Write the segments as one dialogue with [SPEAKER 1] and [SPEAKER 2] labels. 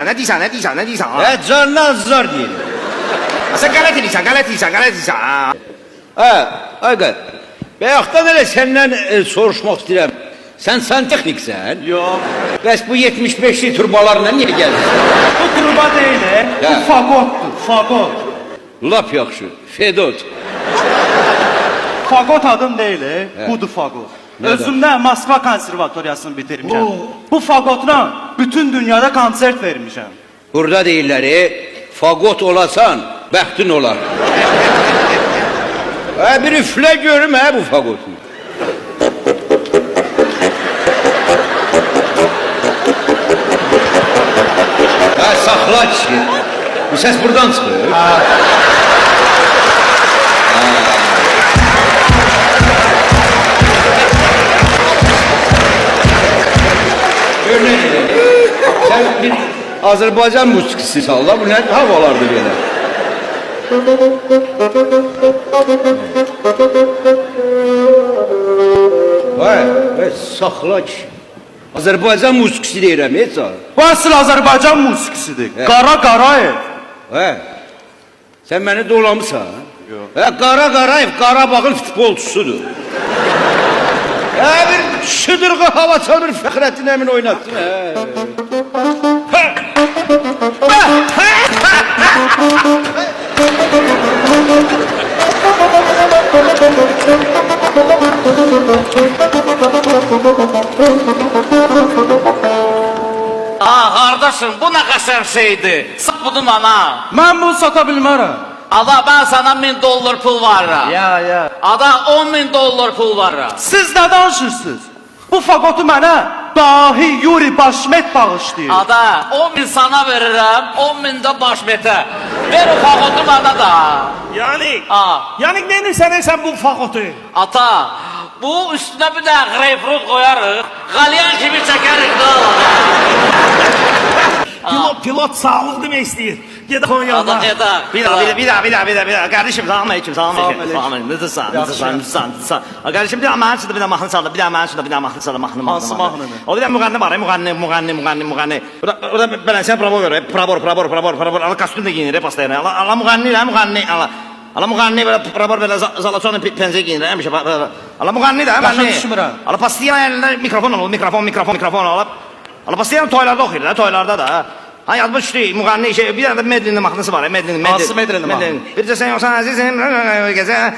[SPEAKER 1] Ne deyirsən, nə deyirsən, nə deyirsən?
[SPEAKER 2] Candan zar deyil.
[SPEAKER 1] Sən qələt edirsən, qələt edirsən, qələt edirsən.
[SPEAKER 2] Ağa, bayaqdan elə səndən soruşmaq istəyirəm. Sən santexniksən?
[SPEAKER 3] Yox.
[SPEAKER 2] Bəs bu 75'li turbalarla niyə gəldin?
[SPEAKER 3] Bu turba deyil, bu fagotdur, fagot.
[SPEAKER 2] Lap yaxşı, Fedot.
[SPEAKER 3] Fagot adım deyil, budur fagot. Özümdə Moskva konservatoriyasını bitirmişəm. Bu fagotla bütün dünyada konsert vermişəm.
[SPEAKER 2] Burada deyirlər, fagot olasan, bəxtin olar. Bir üflə görüm bu fagotu. Saxla ki, bu ses buradan çıxır. Gör ne deyir? Sen bir Azərbaycan musikisi salla, bu ne havalardır belə? Vay, saxla ki. Azərbaycan musikisi deyirəm, heç var.
[SPEAKER 3] Bu asıl Azərbaycan musikisidir. Qara Qarayev.
[SPEAKER 2] Sen beni dolamısan.
[SPEAKER 3] Yox.
[SPEAKER 2] Qara Qarayev Qarabağın futbolçusudur. Bir şıdırğı hava çalır Fəxrəddin Əmin oynatsın.
[SPEAKER 4] Kardeşim bu ne kaşar şeydi? Sapıdım ana.
[SPEAKER 3] Mən bunu sata bilmərəm.
[SPEAKER 4] Ada ben sana $1000 pul varım.
[SPEAKER 3] Ya.
[SPEAKER 4] Ada $10.000 pul varım.
[SPEAKER 3] Siz nə danışırsınız? Bu fagotu mənə dahi Yuri Başmet bağışlayır.
[SPEAKER 4] Ada 10.000 sana veririm, 10.000 de başmete. Ver o fagotu bana da.
[SPEAKER 5] Yani ne sen bu fagotu?
[SPEAKER 4] Ata, bu üstüne bir de greyfrut koyarız. Galyan gibi çekeriz da.
[SPEAKER 5] Pilot sağlık demek istiyor. Gede Konya'da.
[SPEAKER 4] Ada eda.
[SPEAKER 1] Bir daha. Kardeşim salam aleyküm. Nasılsın? Kardeşim bir daha mahnı bir daha mahnı saldı.
[SPEAKER 3] Hansı mahnını?
[SPEAKER 1] O bir daha müğanni var. Müğanni. Orada ben sen bravo ver. Bravo. Allah kostüm de giyinir. Pastayına. Allah müğanni. Allah müğanni böyle zalaçonu penze giyinir. Allah müğanni de.
[SPEAKER 3] Başa düşmürəm.
[SPEAKER 1] Allah pastayına elinde mikrofon al. Mikrofon al. Allah pastayına toylarda oxuyur. Toylarda da. Ha yazmış değil, müğanni şey, bir tane de Medlin'in mahnısı var.
[SPEAKER 3] Hansı Medlin'in mahnı?
[SPEAKER 1] Bir de sen yoksan azizim, bu gece.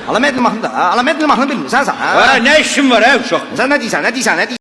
[SPEAKER 1] Allah Medlin mahnı da, Allah Medlin mahnı bilmiyorsun sen.
[SPEAKER 2] Ne işin var uşaq?
[SPEAKER 1] Sen ne diyorsun?